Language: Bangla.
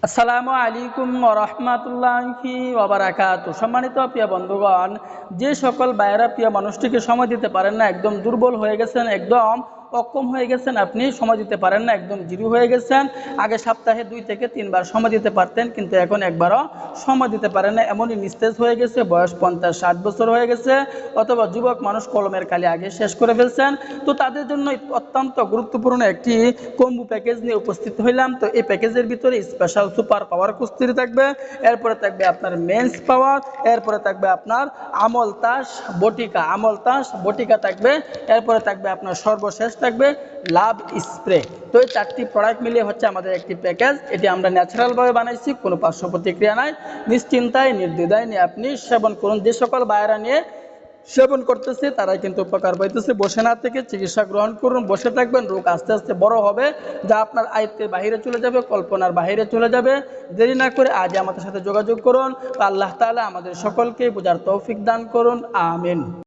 আসসালামু আলাইকুম ওয়া রাহমাতুল্লাহি ওয়া বারাকাতুহু। সম্মানিত প্রিয় বন্ধুগণ, যে সকল ভাইয়েরা প্রিয় মানুষটিকে সময় দিতে পারেন না, একদম দুর্বল হয়ে গেছেন, একদম অক্ষম হয়ে গেছেন, আপনি সময় দিতে পারেন না, একদম জিরো হয়ে গেছেন, আগে সপ্তাহে 2 থেকে 3 বার সময় দিতে পারতেন কিন্তু এখন একবারও সময় দিতে পারেন না, এমনই নিস্তেজ হয়ে গেছে, বয়স 50-60 বছর হয়ে গেছে, অথবা যুবক মানুষ কলমের কালি আগে শেষ করে ফেলছেন। তো তাদের জন্য অত্যন্ত গুরুত্বপূর্ণ একটি কম্বো প্যাকেজ নিয়ে উপস্থিত হইলাম। তো এই প্যাকেজের ভিতরে স্পেশাল সুপার পাওয়ার কুস্তি থাকবে, এরপরে থাকবে আপনার মেন্স পাওয়ার, এরপরে থাকবে আপনার আমল তাস বটিকা থাকবে, এরপরে থাকবে আপনার সর্বশেষ থাকবে লাভ স্প্রে। তো এই 4টি প্রোডাক্ট মিলিয়ে হচ্ছে আমাদের একটি প্যাকেজ। এটি আমরা ন্যাচারালভাবে বানাইছি, কোনো পার্শ্ব প্রতিক্রিয়া নাই, নিশ্চিন্তায় নির্দ্বিধায় নিয়ে আপনি সেবন করুন। যে সকল বায়রা নিয়ে সেবন করতেছে তারাই কিন্তু উপকার পাইতেছে। বসে না থেকে চিকিৎসা গ্রহণ করুন, বসে থাকবেন, রোগ আস্তে আস্তে বড় হবে, যা আপনার আয়ত্তের বাহিরে চলে যাবে, কল্পনার বাহিরে চলে যাবে। দেরি না করে আজ আমাদের সাথে যোগাযোগ করুন। আল্লাহ তাআলা আমাদের সকলকে বোঝার তৌফিক দান করুন, আমিন।